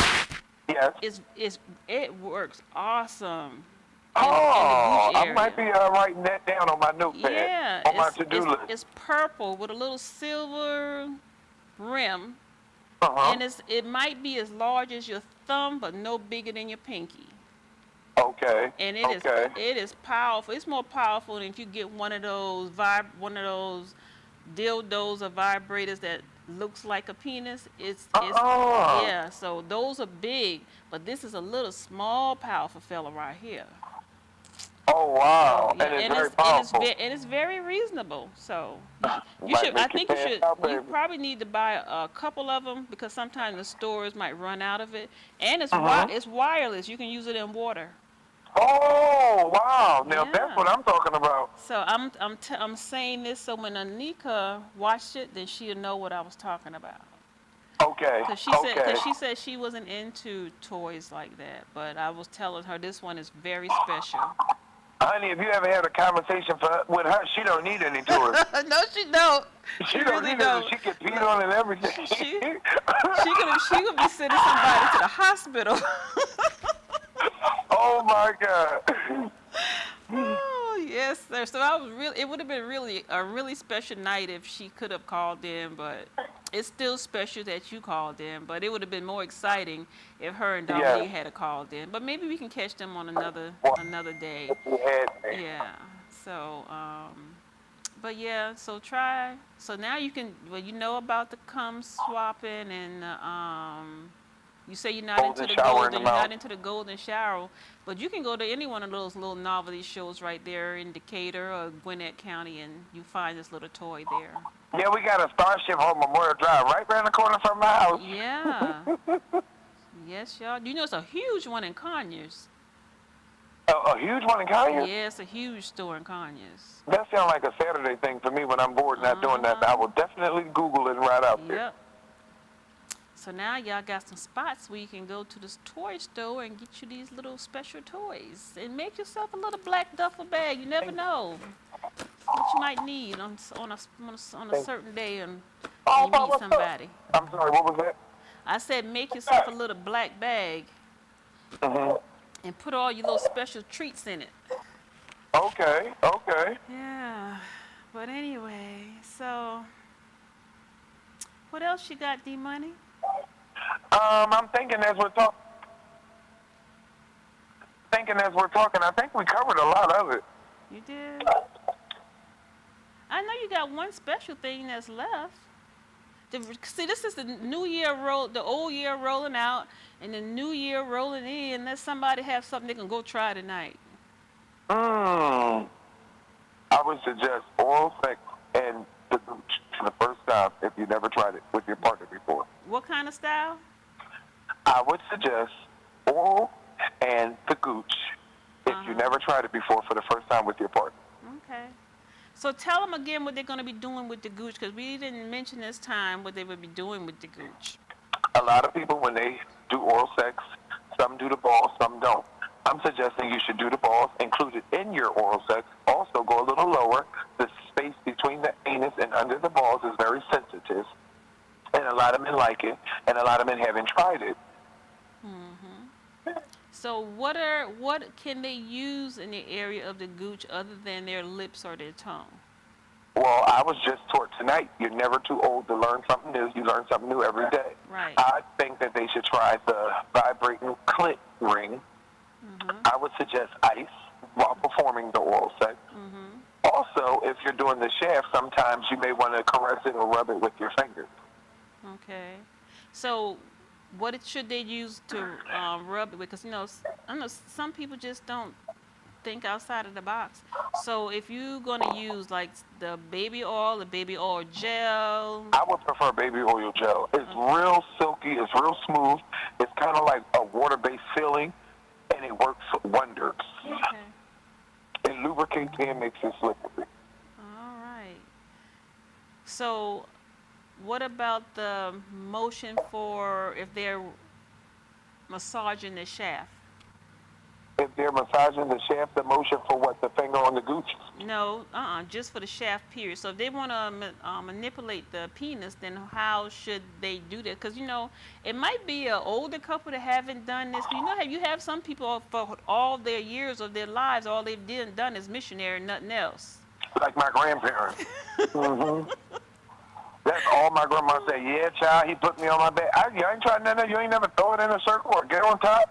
it works awesome. I might be writing that down on my notepad, on my to-do list. It's purple with a little silver rim. And it might be as large as your thumb, but no bigger than your pinky. Okay. And it is powerful. It's more powerful than if you get one of those dildos or vibrators that looks like a penis. Yeah. So those are big, but this is a little small, powerful fella right here. Oh wow! Yeah, and it's very powerful. And it's very reasonable. So you should. I think you probably need to buy a couple of them because sometimes the stores might run out of it. And it's wireless. You can use it in water. Oh wow! Now that's what I'm talking about. So I'm saying this so when Anika watched it, then she'll know what I was talking about. Okay. Because she said she wasn't into toys like that, but I was telling her this one is very special. Honey, if you ever had a conversation with her, she don't need any toys. No, she don't. She don't need it. She can peed on and everything. She could be sending somebody to the hospital. Oh my God. Oh yes, sir. So it would have been a really special night if she could have called in, but it's still special that you called in. But it would have been more exciting if her and Dominique had called in. But maybe we can catch them on another day. Yeah. So but yeah, so try. So now you can. Well, you know about the cum swapping and you say you're not into the golden shower, but you can go to any one of those little novelty shows right there in Decatur or Gwinnett County, and you find this little toy there. Yeah, we got a Starship on Memorial Drive right around the corner from my house. Yeah. Yes, y'all. You know it's a huge one in Conyers. A huge one in Conyers? Yeah, it's a huge store in Conyers. That sounds like a Saturday thing for me when I'm bored not doing that. I will definitely Google it right out there. Yep. So now y'all got some spots where you can go to this toy store and get you these little special toys and make yourself a little black duffel bag. You never know what you might need on a certain day and you meet somebody. I'm sorry, what was that? I said make yourself a little black bag and put all your little special treats in it. Okay. Yeah, but anyway, so what else you got, D-Money? I'm thinking as we're talking, I think we covered a lot of it. You did? I know you got one special thing that's left. See, this is the new year the old year rolling out, and the new year rolling in. Let somebody have something they can go try tonight. I would suggest oral sex and the gooch for the first time if you never tried it with your partner before. What kind of style? I would suggest oral and the gooch if you never tried it before for the first time with your partner. Okay. So tell them again what they're going to be doing with the gooch, because we didn't mention this time what they would be doing with the gooch. A lot of people, when they do oral sex, some do the balls, some don't. I'm suggesting you should do the balls included in your oral sex. Also go a little lower. The space between the anus and under the balls is very sensitive, and a lot of men like it, and a lot of men haven't tried it. So what can they use in the area of the gooch other than their lips or their tongue? Well, I was just taught tonight, you're never too old to learn something new. You learn something new every day. Right. I think that they should try the vibrating clit ring. I would suggest ice while performing the oral sex. Also, if you're doing the shaft, sometimes you may want to caress it or rub it with your fingers. Okay. So what should they use to rub it with? Because, I know some people just don't think outside of the box. So if you're going to use like the baby oil gel. I would prefer baby oil gel. It's real silky. It's real smooth. It's kind of like a water-based feeling, and it works wonders. Okay. It lubricates and makes it slippery. All right. So what about the motion for if they're massaging the shaft? If they're massaging the shaft, the motion for what? The finger on the gooch? No, just for the shaft period. So if they want to manipulate the penis, then how should they do that? Because, it might be an older couple that haven't done this. You have some people for all their years of their lives, all they've done is missionary and nothing else. Like my grandparents. That's all my grandma said. Yeah, child, he put me on my back. You ain't trying nothing. You ain't never throw it in a circle or get on top.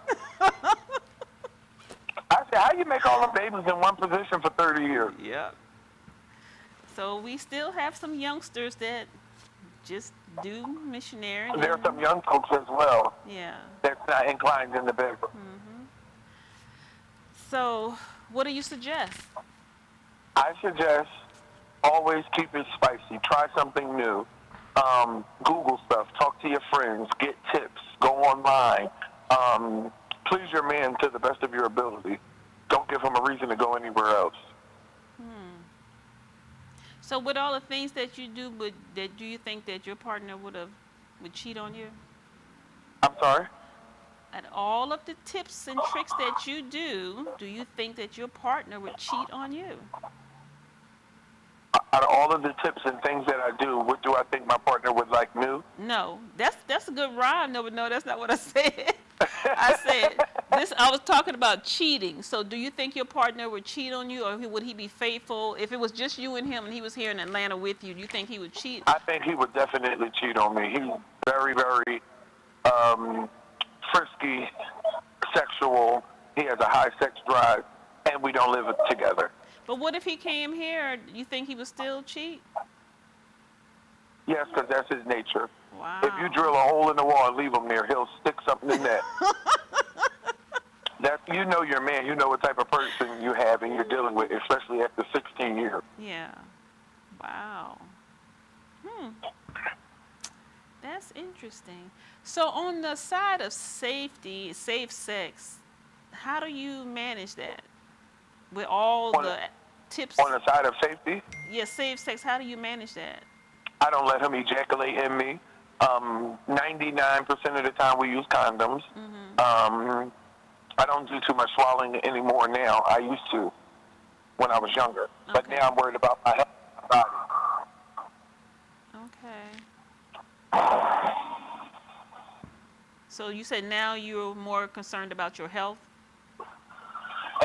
I said, how you make all the babies in one position for 30 years? Yeah. So we still have some youngsters that just do missionary. There are some young folks as well. Yeah. That's not inclined in the bedroom. So what do you suggest? I suggest always keep it spicy. Try something new. Google stuff. Talk to your friends. Get tips. Go online. Please your man to the best of your ability. Don't give him a reason to go anywhere else. So with all the things that you do, do you think that your partner would cheat on you? I'm sorry? At all of the tips and tricks that you do you think that your partner would cheat on you? Out of all of the tips and things that I do, what do I think my partner would like new? No, that's a good rhyme. No, that's not what I said. I said I was talking about cheating. So do you think your partner would cheat on you, or would he be faithful? If it was just you and him and he was here in Atlanta with you, do you think he would cheat? I think he would definitely cheat on me. He's very, very frisky, sexual. He has a high sex drive, and we don't live together. But what if he came here? Do you think he would still cheat? Yes, because that's his nature. Wow. If you drill a hole in the wall and leave him there, he'll stick something in that. You know your man. You know what type of person you have and you're dealing with, especially after 16 years. Yeah. Wow. That's interesting. So on the side of safe sex, how do you manage that? With all the tips? On the side of safety? Yeah, safe sex. How do you manage that? I don't let him ejaculate in me. 99% of the time we use condoms. I don't do too much swallowing anymore now. I used to when I was younger. But now I'm worried about my health and my Okay. So you said now you're more concerned about your health? body.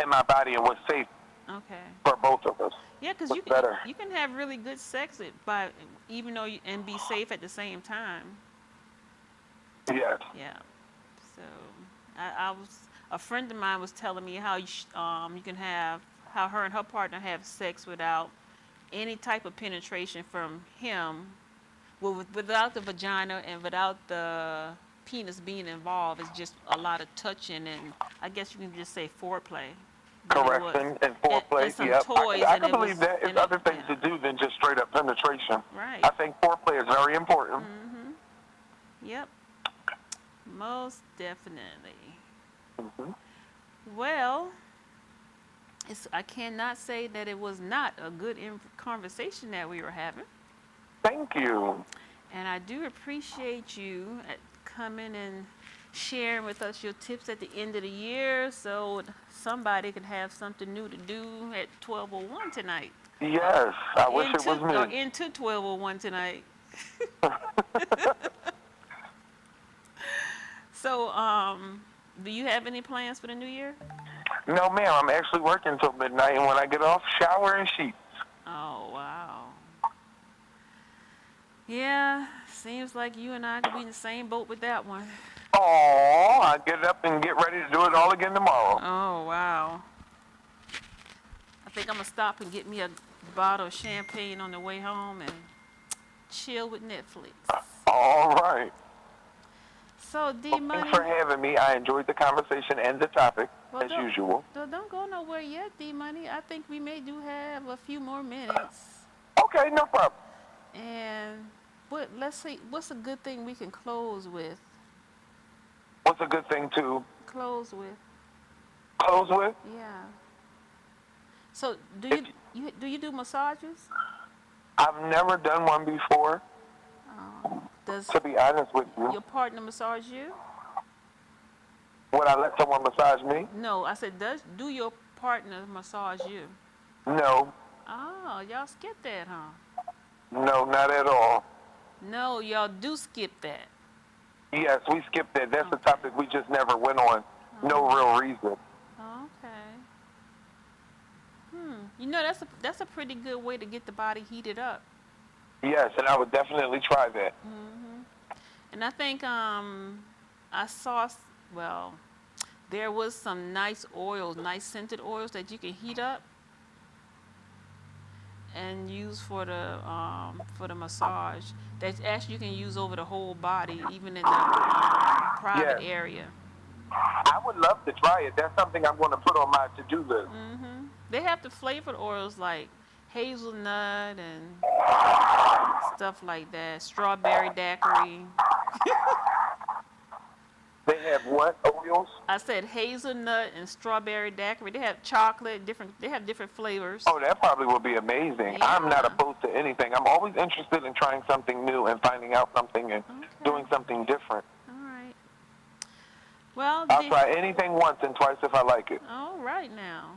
And my body and what's safe Okay. for both of us. Yeah, because What's better? you can have really good sex even though and be safe at the same time. Yes. Yeah. So a friend of mine was telling me how you can have how her and her partner have sex without any type of penetration from him, without the vagina and without the penis being involved. It's just a lot of touching and I guess you can just say foreplay. Correction and foreplay. And some Yep. toys I and can it believe was- that. It's and other it- things to do than just straight up penetration. Right. I think foreplay is very important. Yep. Most definitely. Mm-hmm. Well, I cannot say that it was not a good conversation that we were having. Thank you. And I do appreciate you coming and sharing with us your tips at the end of the year so somebody could have something new to do at 12:01 tonight. Yes, I wish it was me. Or into 12:01 tonight. So, do you have any plans for the new year? No, ma'am. I'm actually working till midnight, and when I get off, shower and sheets. Oh, wow. Yeah, seems like you and I could be in the same boat with that one. Oh, I get up and get ready to do it all again tomorrow. Oh, wow. I think I'm going to stop and get me a bottle of champagne on the way home and chill with Netflix. All right. So, D-Money. Thanks for having me. I enjoyed the conversation and the topic, as usual. Don't go nowhere yet, D-Money. I think we may have a few more minutes. Okay, no problem. And let's see, what's a good thing we can close with? What's a good thing to Close with? close with? Yeah. So, do you do massages? I've never done one before, to be honest with you. Your partner massage you? Would I let someone massage me? No, I said, do your partner massage you? No. Oh, y'all skip that, huh? No, not at all. No, y'all do skip that. Yes, we skipped that. That's the topic we just never went on. No real reason. Okay. You know, that's a pretty good way to get the body heated up. Yes, and I would definitely try that. And I think I saw, there was some nice oils, nice scented oils that you can heat up and use for the massage. That actually you can use over the whole body, even in the private area. I would love to try it. That's something I'm going to put on my to-do list. They have the flavored oils like hazelnut and stuff like that, strawberry daiquiri. They have what oils? I said hazelnut and strawberry daiquiri. They have chocolate, they have different flavors. Oh, that probably will be amazing. Yeah. I'm not opposed to anything. I'm always interested in trying something new and finding out something and doing something different. All right. Well, I'll try anything once and twice if I like it. All right now.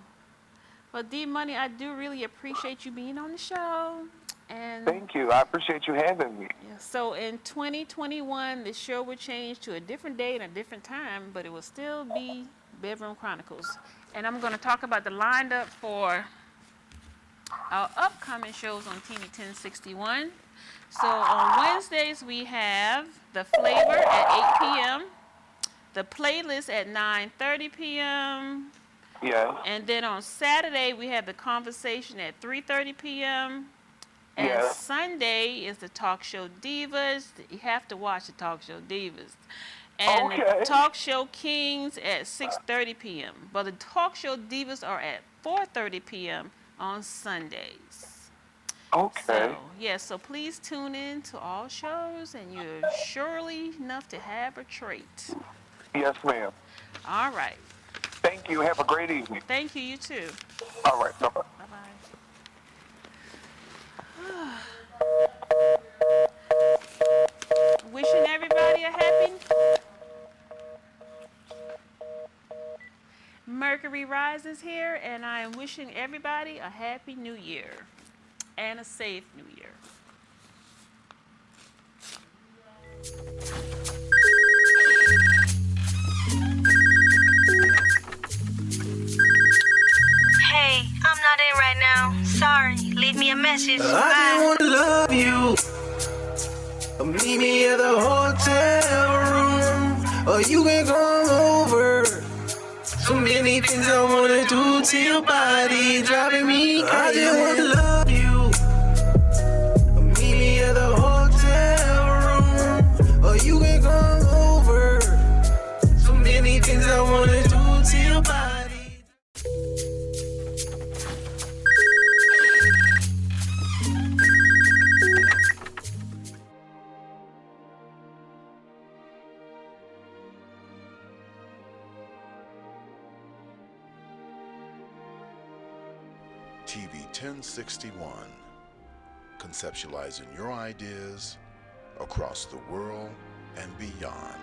Well, D-Money, I do really appreciate you being on the show. And Thank you. I appreciate you having me. yeah, so in 2021, the show will change to a different day and a different time, but it will still be Bedroom Chronicles. And I'm going to talk about the lineup for our upcoming shows on TV 1061. So on Wednesdays, we have The Flavor at 8 p.m., The Playlist at 9:30 p.m., Yes. and then on Saturday, we have The Conversation at 3:30 p.m., and Yes. Sunday is the Talk Show Divas. You have to watch the Talk Show Divas. And Okay. the Talk Show Kings at 6:30 p.m. But the Talk Show Divas are at 4:30 p.m. on Sundays. Okay. So please tune in to all shows, and you're surely enough to have a treat. Yes, ma'am. All right. Thank you. Have a great evening. Thank you. You too. All right. Bye-bye. wishing everybody a happy Mercury rises here, and I am wishing everybody a happy new year and a safe new year. Hey, I'm not in right now. Sorry. Leave me a message. I just Bye. wanna love you. Meet me at the hotel room, or you can come over. So many things I wanna do to your body, driving me crazy. I just wanna love you. Meet me at the hotel room, or you can come over. So many things I wanna do to your body. TV 1061, conceptualizing your ideas across the world and beyond.